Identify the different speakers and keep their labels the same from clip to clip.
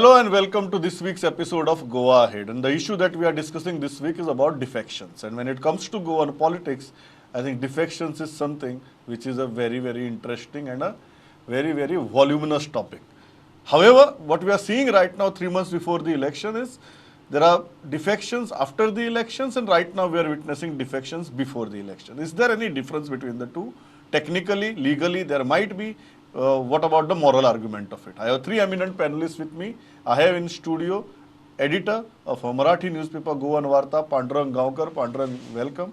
Speaker 1: Hello and welcome to this week's episode of Goa Ahead. And the issue that we are discussing this week is about defections. And when it comes to Goan politics, I think defections is something which is a very interesting and a very voluminous topic. However, what we are seeing right now, 3 months before the election, is there are defections after the elections, and right now we are witnessing defections before the election. Is there any difference between the two? Technically, legally, there might be. What about the moral argument of it? I have three eminent panelists with me. I have in studio editor of a Marathi newspaper Goan Varta, Pandurang Gaonkar. Pandurang, welcome.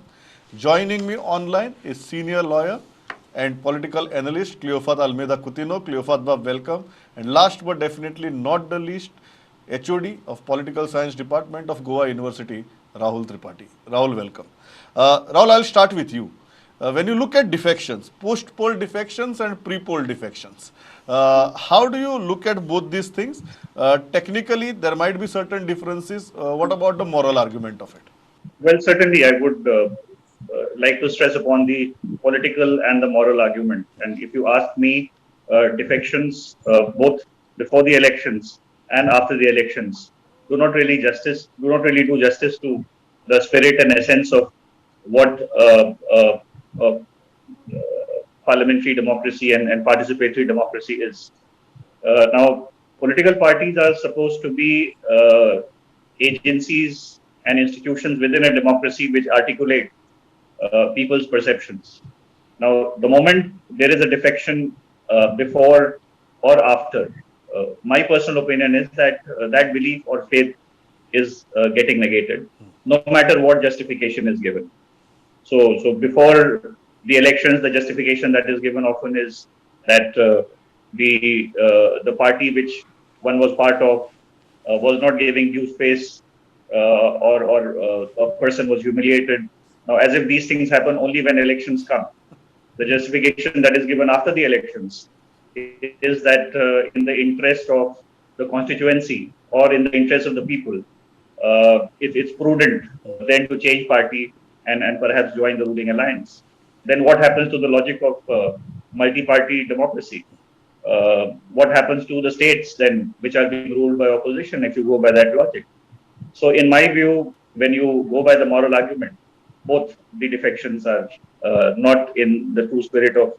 Speaker 1: Joining me online is senior lawyer and political analyst Cleophas Almeida Coutinho. Cleophas, welcome. And last but definitely not the least, HOD of Political Science Department of Goa University, Rahul Tripathi. Rahul, welcome. Rahul, I'll start with you. When you look at defections, post-poll defections and pre-poll defections, how do you look at both these things? Technically, there might be certain differences. What about the moral argument of it?
Speaker 2: Well, certainly, I would like to stress upon the political and the moral argument. And if you ask me, defections, both before the elections and after the elections, do not really do justice to the spirit and essence of what parliamentary democracy and participatory democracy is. Now, political parties are supposed to be agencies and institutions within a democracy which articulate people's perceptions. Now, the moment there is a defection before or after, my personal opinion is that that belief or faith is getting negated, no matter what justification is given. So before the elections, the justification that is given often is that the party which one was part of was not giving due space, or a person was humiliated. Now, as if these things happen only when elections come. The justification that is given after the elections is that in the interest of the constituency or in the interest of the people, it's prudent then to change party and perhaps join the ruling alliance. Then what happens to the logic of multi-party democracy? What happens to the states then which are being ruled by opposition if you go by that logic? So in my view, when you go by the moral argument, both the defections are not in the true spirit of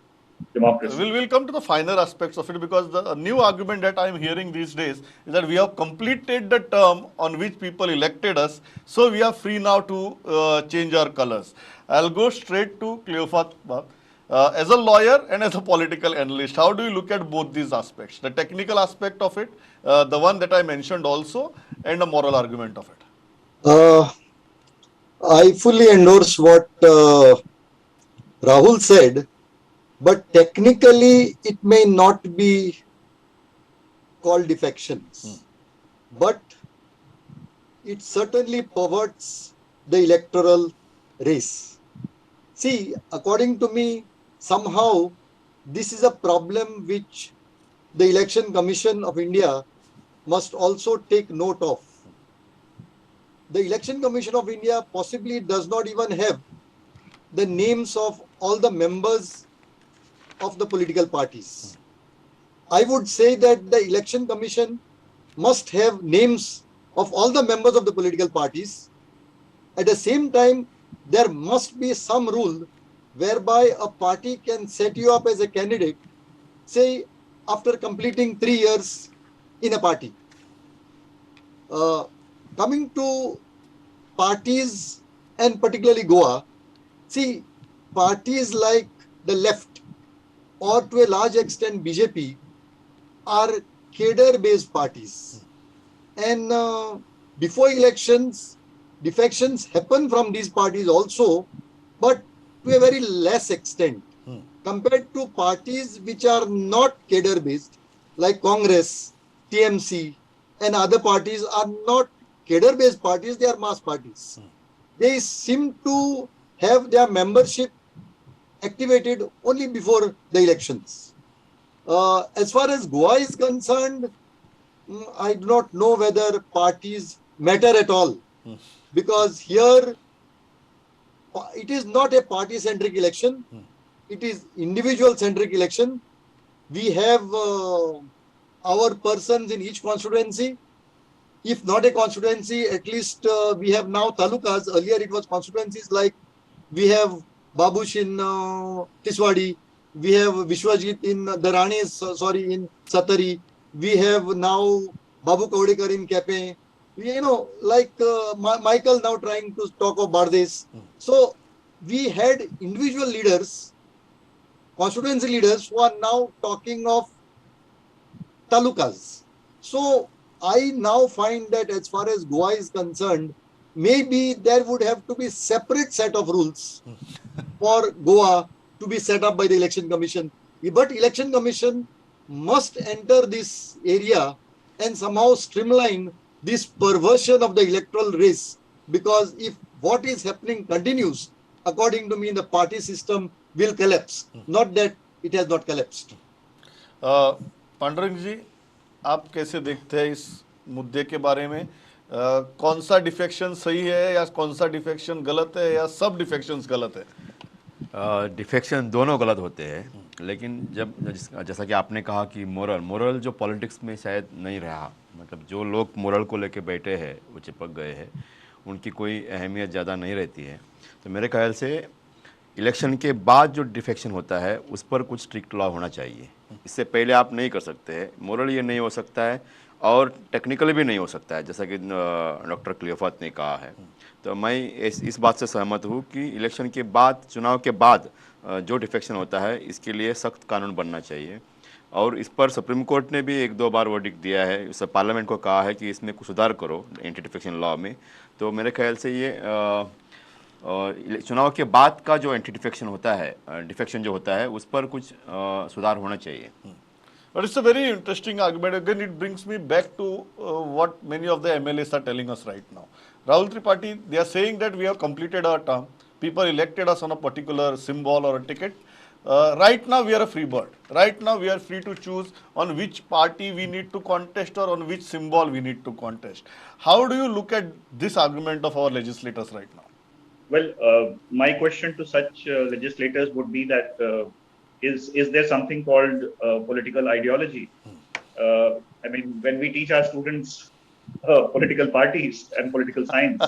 Speaker 2: democracy.
Speaker 1: We'll come to the finer aspects of it, because the new argument that I'm hearing these days is that we have completed the term on which people elected us, so we are free now to change our colors. I'll go straight to Cleophas. As a lawyer and as a political analyst, how do you look at both these aspects? The technical aspect of it, the one that I mentioned also, and the moral argument of it.
Speaker 3: I fully endorse what Rahul said, but technically it may not be called defections, but it certainly perverts the electoral race. See, according to me, somehow this is a problem which the Election Commission of India must also take note of. The Election Commission of India possibly does not even have the names of all the members of the political parties. I would say that the Election Commission must have names of all the members of the political parties. At the same time, there must be some rule whereby a party can set you up as a candidate, say, after completing 3 years in a party. Coming to parties and particularly Goa, see, parties like the left or to a large extent BJP are cadre-based parties. And before elections, defections happen from these parties also, but to a very less extent compared to parties which are not cadre-based, like Congress, TMC, and other parties are not cadre-based parties, they are mass parties. They seem to have their membership activated only before the elections. As far as Goa is concerned, I do not know whether parties matter at all, because here it is not a party-centric election, it is individual-centric election. We have our persons in each constituency. If not a constituency, at least we have now talukas. Earlier it was constituencies like we have Babush in Tiswadi, we have Vishwajit in in Satari, we have now Babu Kaudekar in Kepe, like Michael now trying to talk of Bardes. So we had individual leaders, constituency leaders who are now talking of talukas. So I now find that as far as Goa is concerned, maybe there would have to be separate set of rules for Goa to be set up by the Election Commission. But Election Commission must enter this area and somehow streamline this perversion of the electoral race. Because if what is happening continues, according to me, the party system will collapse. Not that it has not collapsed.
Speaker 1: Pandurang जी, आप कैसे देखते हैं इस मुद्दे के बारे में? कौन सा डिफेक्शन सही है या कौन सा डिफेक्शन गलत है या सब डिफेक्शंस गलत है?
Speaker 4: डिफेक्शन दोनों गलत होते हैं, लेकिन जैसा कि आपने कहा कि मोरल जो पॉलिटिक्स में शायद नहीं रहा, मतलब जो लोग मोरल को लेके बैठे हैं वो चिपक गए हैं, उनकी कोई अहमियत ज़्यादा नहीं रहती है। तो मेरे ख्याल से इलेक्शन के बाद जो डिफेक्शन होता है उस पर कुछ स्ट्रिक्ट लॉ होना चाहिए। इससे पहले आप नहीं कर सकते हैं। मोरल ये नहीं हो सकता है और टेक्निकली भी नहीं हो सकता है, जैसा कि डॉक्टर क्लियोफात ने कहा है। तो मैं इस बात से सहमत हूँ कि इलेक्शन के बाद, चुनाव के बाद जो डिफेक्शन होता है इसके लिए सख्त कानून बनना चाहिए। और इस पर सुप्रीम कोर्ट ने भी 1-2 बार वर्डिक्ट दिया है, इससे पार्लियामेंट को कहा है कि इसमें कुछ सुधार करो एंटी डिफेक्शन लॉ में। तो मेरे ख्याल से ये चुनाव के बाद का जो एंटी डिफेक्शन होता है, डिफेक्शन जो होता है, उस पर कुछ सुधार होना चाहिए।
Speaker 1: But it's a very interesting argument. Again, it brings me back to what many of the MLAs are telling us right now. Rahul Tripathi, they are saying that we have completed our term. People elected us on a particular symbol or a ticket. Right now, we are a free bird. Right now, we are free to choose on which party we need to contest or on which symbol we need to contest. How do you look at this argument of our legislators right now?
Speaker 2: Well, my question to such legislators would be that is there something called political ideology? I mean, when we teach our students political parties and political science,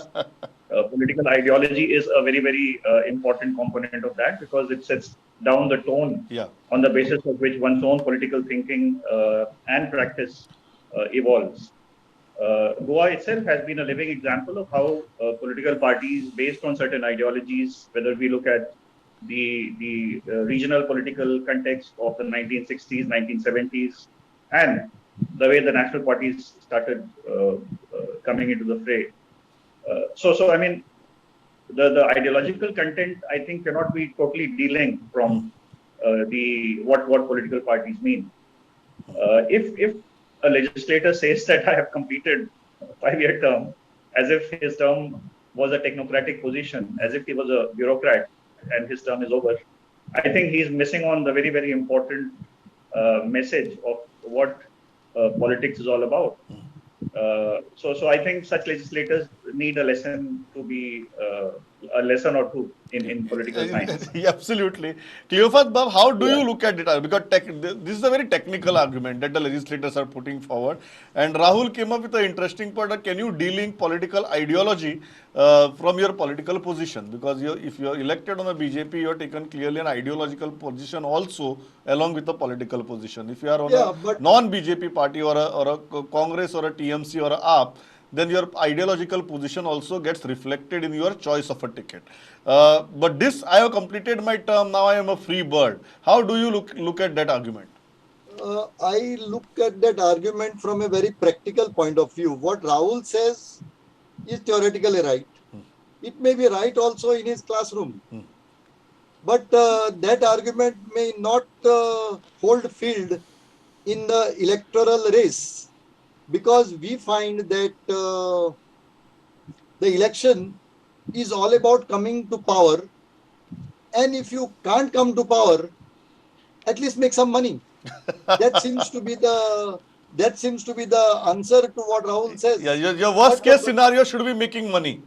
Speaker 2: political ideology is a very, very important component of that, because it sets down the tone on the basis of which one's own political thinking and practice evolves. Goa itself has been a living example of how political parties based on certain ideologies, whether we look at the regional political context of the 1960s, 1970s, and the way the national parties started coming into the fray. So I mean, the ideological content, I think, cannot be totally delinked from what political parties mean. If a legislator says that I have completed a 5-year term, as if his term was a technocratic position, as if he was a bureaucrat and his term is over, I think he's missing on the very, very important message of what politics is all about. So I think such legislators need a lesson to be a lesson or two in political science.
Speaker 1: Absolutely. Cleophas Bab, how do you look at it? Because this is a very technical argument that the legislators are putting forward. And Rahul came up with an interesting point. Can you de-link political ideology from your political position? Because if you're elected on the BJP, you're taken clearly an ideological position also along with the political position. If you are on a non-BJP party or a Congress or a TMC or a AAP, then your ideological position also gets reflected in your choice of a ticket. But this, I have completed my term, now I am a free bird. How do you look at that argument?
Speaker 3: I look at that argument from a very practical point of view. What Rahul says is theoretically right. It may be right also in his classroom. But that argument may not hold field in the electoral race, because we find that the election is all about coming to power, and if you can't come to power, at least make some money. That seems to be the answer to what Rahul says.
Speaker 1: Yeah, your worst case scenario should be making money.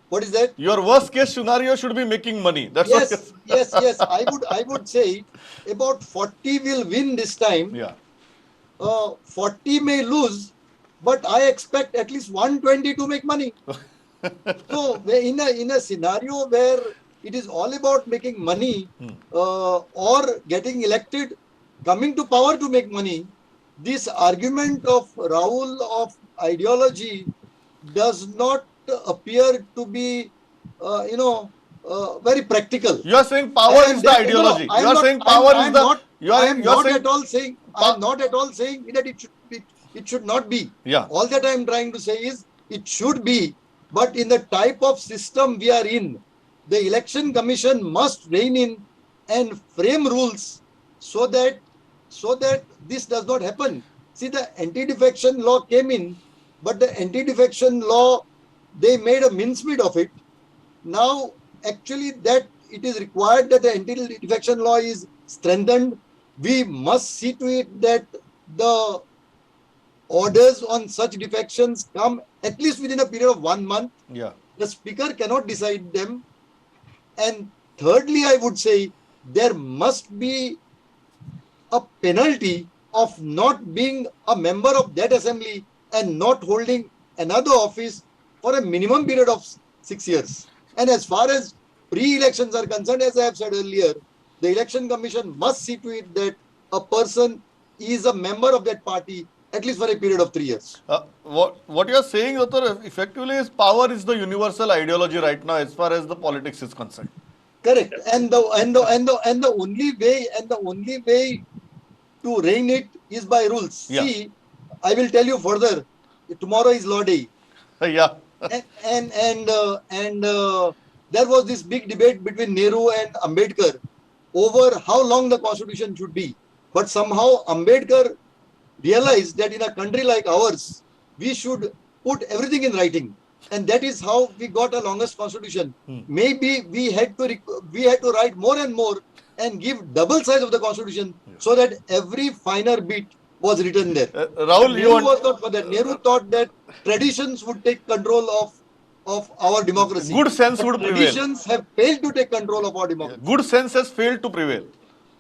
Speaker 3: What is that?
Speaker 1: Your worst case scenario should be making money. That's
Speaker 3: yes. I would say about 40 will win this time.
Speaker 1: Yeah.
Speaker 3: 40 may lose, but I expect at least 120 to make money. So in a scenario where it is all about making money or getting elected, coming to power to make money, this argument of Rahul of ideology does not appear to be, very practical.
Speaker 1: You are saying power is
Speaker 3: And
Speaker 1: the
Speaker 3: that, no,
Speaker 1: ideology. You
Speaker 3: I'm
Speaker 1: are
Speaker 3: not.
Speaker 1: saying power is the.
Speaker 3: I am
Speaker 1: You are
Speaker 3: not
Speaker 1: saying.
Speaker 3: at all saying. I am not at all saying that it should be. It should not be.
Speaker 1: Yeah.
Speaker 3: All that I am trying to say is it should be, but in the type of system we are in, the election commission must rein in and frame rules so that this does not happen. See, the anti-defection law came in, but the anti-defection law, they made a mincemeat of it. Now, actually, that it is required that the anti-defection law is strengthened. We must see to it that the orders on such defections come at least within a period of 1 month.
Speaker 1: Yeah.
Speaker 3: The speaker cannot decide them. And thirdly, I would say there must be a penalty of not being a member of that assembly and not holding another office for a minimum period of 6 years. And as far as pre-elections are concerned, as I have said earlier, the election commission must see to it that a person is a member of that party at least for a period of 3 years.
Speaker 1: What you are saying, Dr. effectively is power is the universal ideology right now as far as the politics is concerned.
Speaker 3: Correct. And the only way to rein it is by rules.
Speaker 1: Yeah.
Speaker 3: See, I will tell you further. Tomorrow is Law Day,
Speaker 1: Yeah.
Speaker 3: and there was this big debate between Nehru and Ambedkar over how long the constitution should be. But somehow Ambedkar realized that in a country like ours, we should put everything in writing, and that is how we got a longest constitution. Maybe we had to write more and more and give double size of the constitution so that every finer bit was written there.
Speaker 1: Rahul, you
Speaker 3: Nehru
Speaker 1: want.
Speaker 3: was not for that. Nehru thought that traditions would take control of our democracy.
Speaker 1: Good sense
Speaker 3: But
Speaker 1: would prevail.
Speaker 3: traditions have failed to take control of our democracy.
Speaker 1: Good sense has failed to prevail.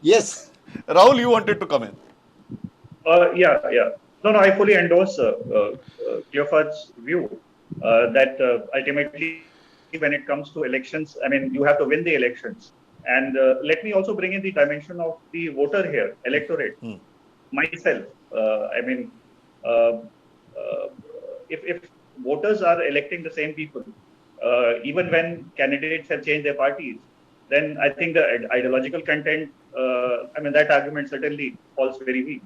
Speaker 3: Yes.
Speaker 1: Rahul, you wanted to come in.
Speaker 2: Yeah. No, I fully endorse Cleophas' view that ultimately, when it comes to elections, I mean, you have to win the elections. And let me also bring in the dimension of the voter here, electorate. Myself, if voters are electing the same people, even when candidates have changed their parties, then I think the ideological content, that argument certainly falls very weak.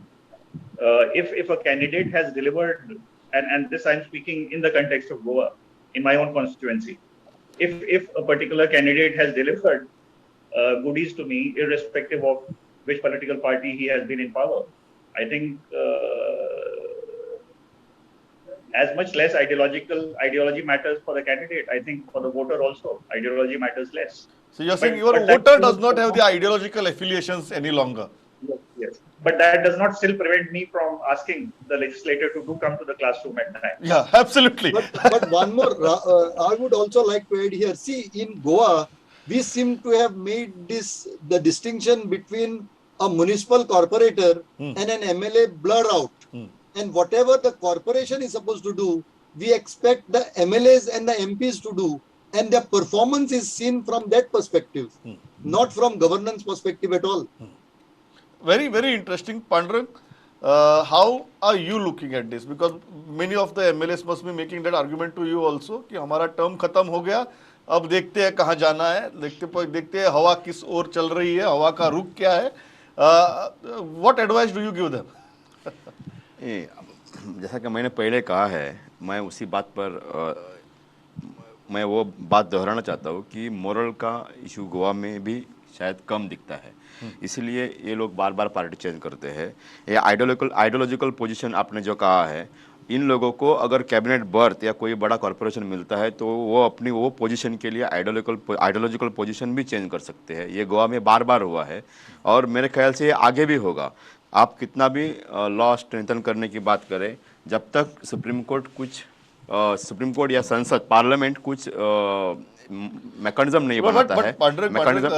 Speaker 2: If a candidate has delivered, and this I'm speaking in the context of Goa, in my own constituency, if a particular candidate has delivered goodies to me, irrespective of which political party he has been in power, I think as much less ideology matters for the candidate. I think for the voter also, ideology matters less.
Speaker 1: So you're saying your voter does not have the ideological affiliations any longer.
Speaker 2: Yes. But that does not still prevent me from asking the legislator to do come to the classroom at times.
Speaker 1: Yeah, absolutely.
Speaker 3: But one more, I would also like to add here. See, in Goa, we seem to have made the distinction between a municipal corporator and an MLA blur out. And whatever the corporation is supposed to do, we expect the MLAs and the MPs to do. And their performance is seen from that perspective, not from governance perspective at all.
Speaker 1: Very, very interesting. Pandurang, how are you looking at this? Because many of the MLAs must be making that argument to you also कि हमारा term खत्म हो गया, अब देखते हैं कहाँ जाना है, देखते हैं हवा किस ओर चल रही है, हवा का रुख क्या है. What advice do you give them?
Speaker 4: जैसा कि मैंने पहले कहा है, मैं उसी बात पर मैं वो बात दोहराना चाहता हूँ कि मोरल का इशू गोवा में भी शायद कम दिखता है, इसलिए ये लोग बार बार पार्टी चेंज करते हैं. ये आइडियोलॉजिकल पोजीशन आपने जो कहा है, इन लोगों को अगर कैबिनेट बर्थ या कोई बड़ा कॉरपोरेशन मिलता है तो वो अपनी वो पोजीशन के लिए आइडियोलॉजिकल पोजीशन भी चेंज कर सकते हैं. ये गोवा में बार बार हुआ है और मेरे ख्याल से ये आगे भी होगा. आप कितना भी लॉ स्ट्रेंथन करने की बात करें, जब तक सुप्रीम कोर्ट या संसद पार्लियामेंट कुछ mechanism नहीं बनाता है.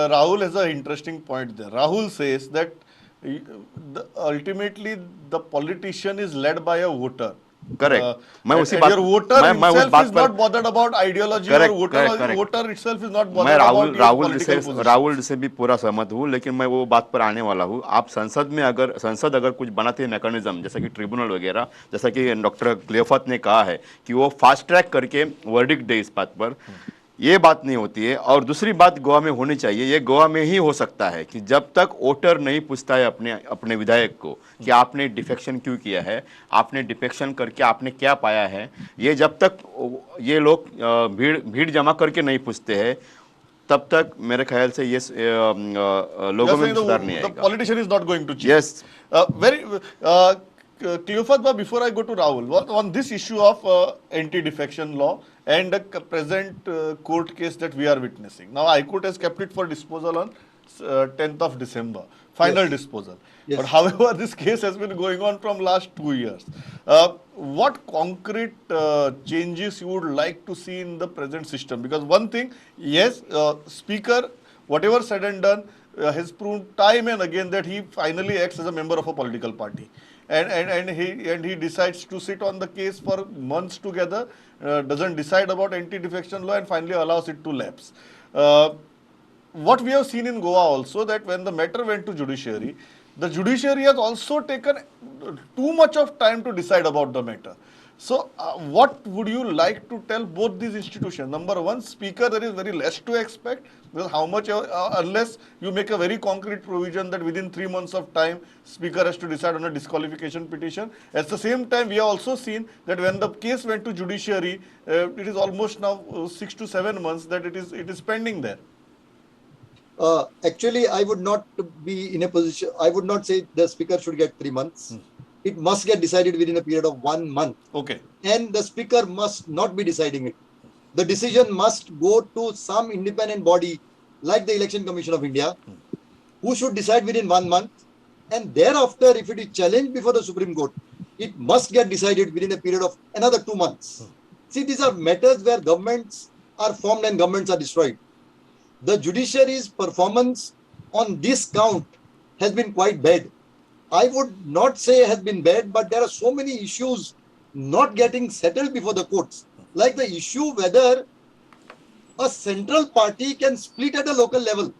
Speaker 1: Rahul has an interesting point there. Rahul says that ultimately the politician is led by a voter.
Speaker 4: Correct, मैं उसी
Speaker 1: And
Speaker 4: बात
Speaker 1: your voter
Speaker 4: मैं उस
Speaker 1: himself
Speaker 4: बात
Speaker 1: is
Speaker 4: पर
Speaker 1: not bothered about ideology, or
Speaker 4: correct correct correct
Speaker 1: voter itself is not
Speaker 4: मैं
Speaker 1: bothered about your political
Speaker 4: Rahul
Speaker 1: positions.
Speaker 4: जी से भी पूरा सहमत हूँ, लेकिन मैं वो बात पर आने वाला हूँ। आप संसद अगर कुछ बनाती है मैकेनिज्म, जैसा कि ट्रिब्यूनल वगैरह, जैसा कि डॉक्टर क्लियोफत ने कहा है कि वो फास्ट ट्रैक करके वर्डिक्ट दे इस बात पर, ये बात नहीं होती है। और दूसरी बात गोवा में होनी चाहिए, ये गोवा में ही हो सकता है कि जब तक वोटर नहीं पूछता है अपने अपने विधायक को कि आपने डिफेक्शन क्यों किया है, आपने डिफेक्शन करके आपने क्या पाया है, ये जब तक ये लोग भीड़ जमा करके नहीं पूछते हैं, तब तक मेरे ख्याल से ये
Speaker 1: You are
Speaker 4: लोगों में
Speaker 1: saying
Speaker 4: भी सुधार नहीं
Speaker 1: the
Speaker 4: आएगा।
Speaker 1: politician is not going to change.
Speaker 4: Yes,
Speaker 1: Very, Cleophas, but before I go to Rahul, on this issue of anti-defection law and the present court case that we are witnessing. Now, High Court has kept it for disposal on 10th of December, final
Speaker 3: Yes.
Speaker 1: disposal.
Speaker 3: Yes.
Speaker 1: But however, this case has been going on from last 2 years. What concrete changes you would like to see in the present system? Because one thing, yes, Speaker, whatever said and done, has proven time and again that he finally acts as a member of a political party, and he decides to sit on the case for months together, doesn't decide about anti-defection law, and finally allows it to lapse. What we have seen in Goa also, that when the matter went to judiciary, the judiciary has also taken too much of time to decide about the matter. So, what would you like to tell both these institutions? Number one, Speaker, there is very less to expect, because how much, unless you make a very concrete provision that within 3 months of time, Speaker has to decide on a disqualification petition. At the same time, we have also seen that when the case went to judiciary, it is almost now 6 to 7 months that it is pending there.
Speaker 3: Actually, I would not be in a position, I would not say the speaker should get 3 months. It must get decided within a period of 1 month.
Speaker 1: Okay.
Speaker 3: And the speaker must not be deciding it. The decision must go to some independent body like the Election Commission of India, who should decide within 1 month. And thereafter, if it is challenged before the Supreme Court, it must get decided within a period of another 2 months. See, these are matters where governments are formed and governments are destroyed. The judiciary's performance on this count has been quite bad. I would not say has been bad, but there are so many issues not getting settled before the courts. Like the issue whether a central party can split at a local level,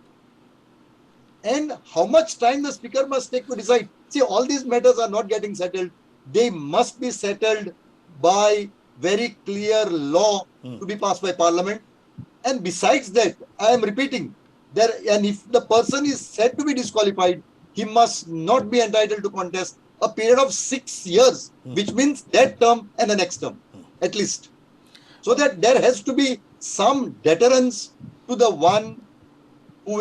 Speaker 3: and how much time the speaker must take to decide. See, all these matters are not getting settled. They must be settled by very clear law to be passed by parliament. And besides that, I am repeating, and if the person is said to be disqualified, he must not be entitled to contest a period of 6 years, which means that term and the next term, at least. So that there has to be some deterrence to the one who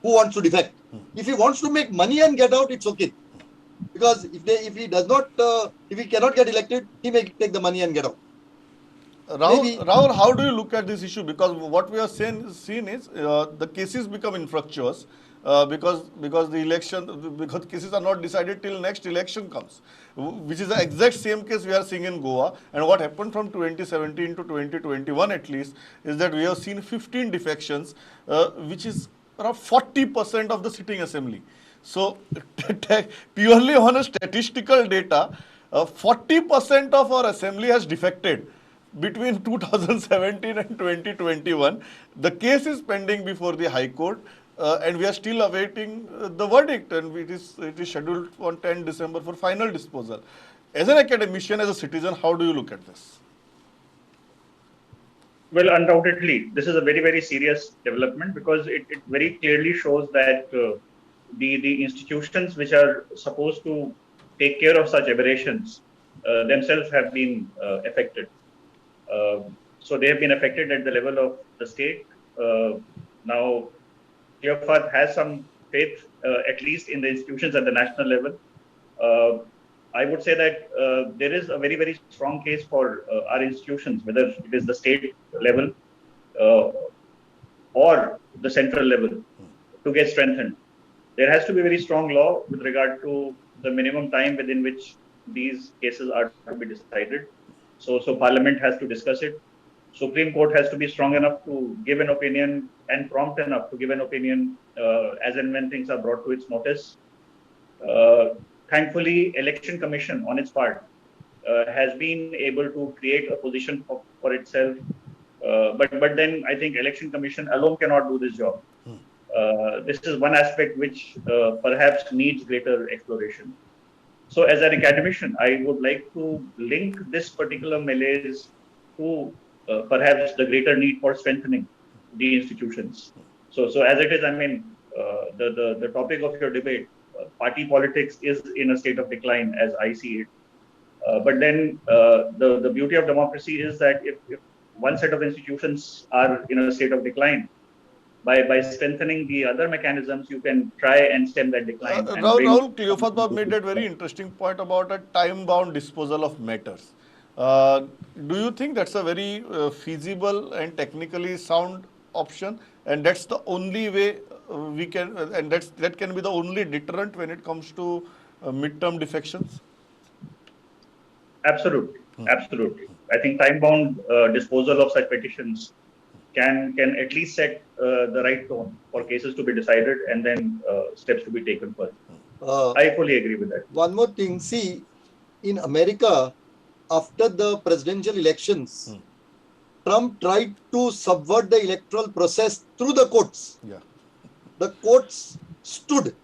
Speaker 3: wants to defect. If he wants to make money and get out, it's okay. Because if he cannot get elected, he may take the money and get out.
Speaker 1: Rahul, how do you look at this issue? Because what we have seen is the cases become infructuous because cases are not decided till next election comes, which is the exact same case we are seeing in Goa. And what happened from 2017 to 2021 at least is that we have seen 15 defections, which is around 40% of the sitting assembly. So purely on a statistical data, 40% of our assembly has defected between 2017 and 2021. The case is pending before the High Court, and we are still awaiting the verdict, and it is scheduled on 10 December for final disposal. As an academician, as a citizen, how do you look at this?
Speaker 2: Well, undoubtedly, this is a very, very serious development because it very clearly shows that the institutions which are supposed to take care of such aberrations themselves have been affected. So they have been affected at the level of the state. Now, Cleophas has some faith, at least in the institutions at the national level. I would say that there is a very, very strong case for our institutions, whether it is the state level or the central level, to get strengthened. There has to be a very strong law with regard to the minimum time within which these cases are to be decided. So Parliament has to discuss it. Supreme Court has to be strong enough to give an opinion and prompt enough to give an opinion as and when things are brought to its notice. Thankfully, Election Commission on its part has been able to create a position for itself. But then I think Election Commission alone cannot do this job. This is one aspect which perhaps needs greater exploration. So, as an academician, I would like to link this particular malaise to perhaps the greater need for strengthening the institutions. So as it is, I mean, the topic of your debate, party politics is in a state of decline, as I see it. But then the beauty of democracy is that if one set of institutions are in a state of decline, by strengthening the other mechanisms, you can try and stem that decline and bring.
Speaker 1: Rahul, Cleophas made that very interesting point about a time-bound disposal of matters. Do you think that's a very feasible and technically sound option? And that's the only way we can, and that can be the only deterrent when it comes to midterm defections?
Speaker 2: Absolutely, absolutely. I think time-bound disposal of such petitions can at least set the right tone for cases to be decided and then steps to be taken further. I fully agree with that.
Speaker 3: One more thing. See, in America, after the presidential elections, Trump tried to subvert the electoral process through the courts.
Speaker 1: Yeah.
Speaker 3: The courts stood,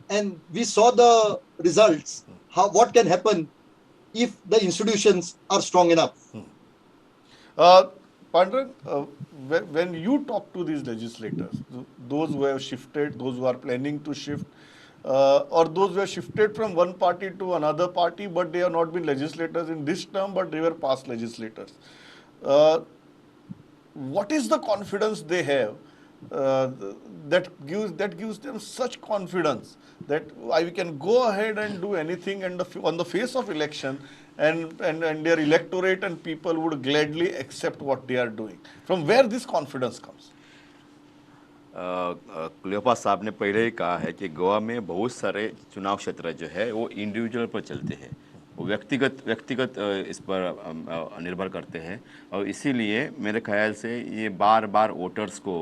Speaker 3: and we saw the results. What can happen if the institutions are strong enough?
Speaker 1: Pandran, when you talk to these legislators, those who have shifted, those who are planning to shift, or those who have shifted from one party to another party, but they have not been legislators in this term, but they were past legislators. What is the confidence they have that gives them such confidence that we can go ahead and do anything on the face of election, and their electorate and people would gladly accept what they are doing? From where this confidence comes?
Speaker 4: Cleopas साहब ने पहले ही कहा है कि गोवा में बहुत सारे चुनाव क्षेत्र जो है वो इंडिविजुअल पर चलते हैं, वो व्यक्तिगत इस पर निर्भर करते हैं, और इसीलिए मेरे ख्याल से ये बार बार वोटर्स को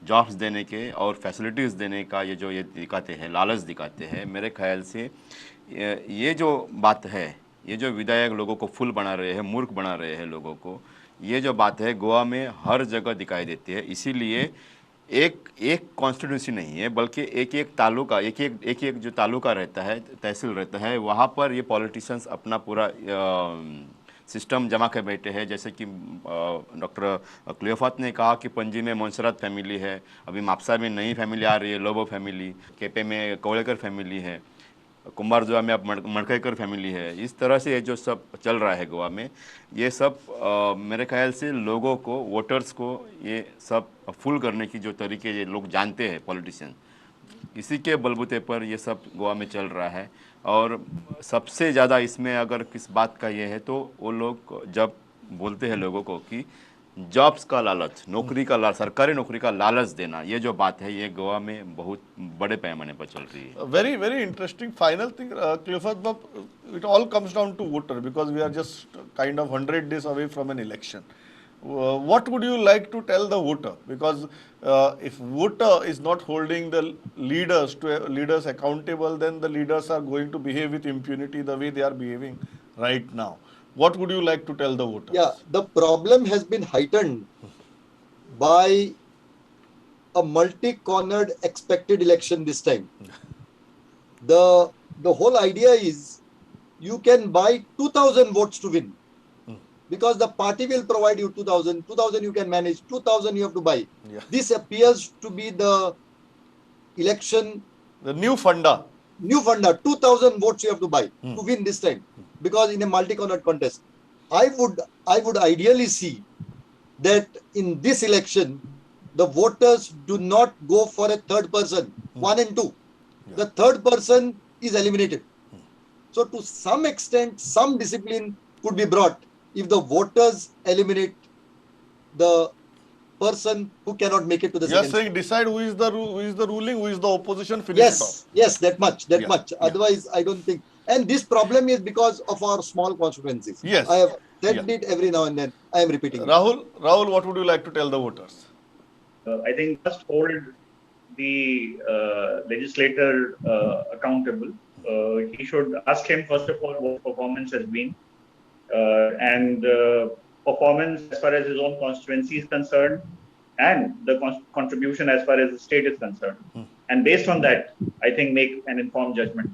Speaker 4: जॉब्स देने के और फैसिलिटीज़ देने का ये दिखाते हैं, लालच दिखाते हैं। मेरे ख्याल से ये जो बात है, ये जो विधायक लोगों को फूल बना रहे हैं, मूर्ख बना रहे हैं लोगों को, ये जो बात है गोवा में हर जगह दिखाई देती है। इसीलिए एक कॉन्स्टिट्यूंसी नहीं है, बल्कि एक तालुका, एक जो तालुका रहता है, तहसील रहता है, वहाँ पर ये पॉलिटिशियंस अपना पूरा सिस्टम जमा कर बैठे हैं। जैसे कि डॉक्टर क्लियोफात ने कहा कि पंजी में मोन्सरात फैमिली है, अभी मापसा में नई फैमिली आ रही है, लोबो फैमिली, केपे में कौलेकर फैमिली है, कुंभारजुआ में अब मड़केकर फैमिली है। इस तरह से ये जो सब चल रहा है गोवा में, ये सब मेरे ख्याल से लोगों को, वोटर्स को ये सब फूल करने की जो तरीके ये लोग जानते हैं पॉलिटिशियन, इसी के बलबूते पर ये सब गोवा में चल रहा है। और सबसे ज़्यादा इसमें अगर किस बात का ये है तो वो लोग जब बोलते हैं लोगों को कि जॉब्स का लालच, नौकरी का लालच, सरकारी नौकरी का लालच देना, ये जो बात है ये गोवा में बहुत बड़े पैमाने पर चल रही है।
Speaker 1: Very, very interesting. Final thing, Clifford, it all comes down to voter, because we are just kind of 100 days away from an election. What would you like to tell the voter? Because if voter is not holding the leaders accountable, then the leaders are going to behave with impunity the way they are behaving right now. What would you like to tell the voters?
Speaker 3: Yeah, the problem has been heightened by a multi-cornered expected election this time. The whole idea is you can buy 2,000 votes to win, because the party will provide you 2,000 you can manage, 2,000 you have to buy.
Speaker 1: Yeah.
Speaker 3: This appears to be the election,
Speaker 1: The new funda.
Speaker 3: 2,000 votes you have to buy to win this time, because in a multi-cornered contest. I would ideally see that in this election the voters do not go for a third person, 1 and 2.
Speaker 1: Yeah.
Speaker 3: The third person is eliminated. So to some extent, some discipline could be brought if the voters eliminate the person who cannot make it to the
Speaker 1: You are
Speaker 3: second.
Speaker 1: saying decide who is the ruling, who is the opposition, finish it off.
Speaker 3: Yes, that much.
Speaker 1: Yeah.
Speaker 3: Otherwise, I don't think. And this problem is because of our small constituencies.
Speaker 1: Yes.
Speaker 3: I have said it every now and then. I am repeating it.
Speaker 1: Rahul, what would you like to tell the voters?
Speaker 2: I think must hold the legislator accountable. He should ask him first of all what performance has been, and performance as far as his own constituency is concerned, and the contribution as far as the state is concerned. And based on that, I think make an informed judgment.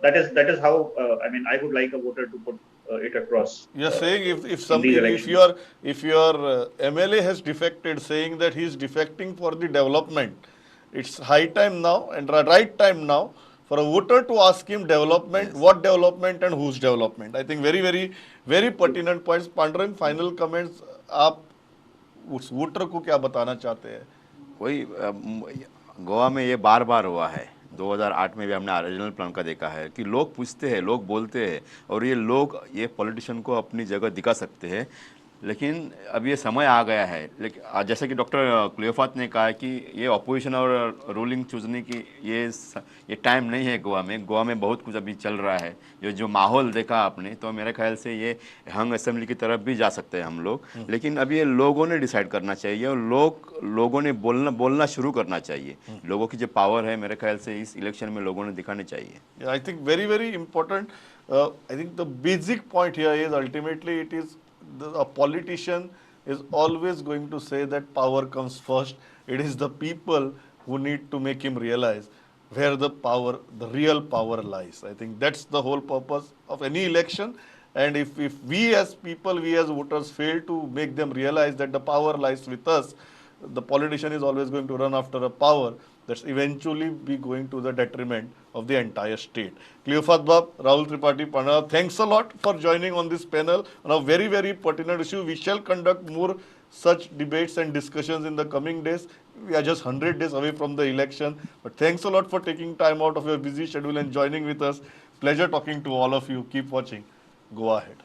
Speaker 2: That is how I mean I would like a voter to put it across.
Speaker 1: You're saying if
Speaker 2: in
Speaker 1: something,
Speaker 2: these elections.
Speaker 1: if your MLA has defected, saying that he is defecting for the development, it's high time now and right time now for a voter to ask him development, what development and whose development. I think very pertinent points. Pandran, final comments. आप उस voter को क्या बताना चाहते हैं?
Speaker 4: वही गोवा में ये बार बार हुआ है। 2008 में भी हमने रीजनल प्लान का देखा है कि लोग पूछते हैं, लोग बोलते हैं, और ये लोग ये पॉलिटिशियन को अपनी जगह दिखा सकते हैं, लेकिन अब ये समय आ गया है। लेकिन जैसे कि डॉक्टर क्लियोफात ने कहा है कि ये अपोजिशन और रूलिंग चूजने की ये टाइम नहीं है गोवा में। गोवा में बहुत कुछ अभी चल रहा है। ये जो माहौल देखा आपने, तो मेरे ख्याल से ये हंग असेंबली की तरफ भी जा सकते हैं हम लोग, लेकिन अब ये लोगों ने डिसाइड करना चाहिए और लोगों ने बोलना शुरू करना चाहिए। लोगों की जो पावर है, मेरे ख्याल से इस इलेक्शन में लोगों ने दिखानी चाहिए।
Speaker 1: I think very important. I think the basic point here is ultimately it is a politician is always going to say that power comes first. It is the people who need to make him realize where the real power lies. I think that's the whole purpose of any election. And if we as people, we as voters fail to make them realize that the power lies with us, the politician is always going to run after a power that's eventually be going to the detriment of the entire state. Cleofat Bab, Rahul Tripathi, Panab, thanks a lot for joining on this panel on a very pertinent issue. We shall conduct more such debates and discussions in the coming days. We are just 100 days away from the election. But thanks a lot for taking time out of your busy schedule and joining with us. Pleasure talking to all of you. Keep watching. Go ahead.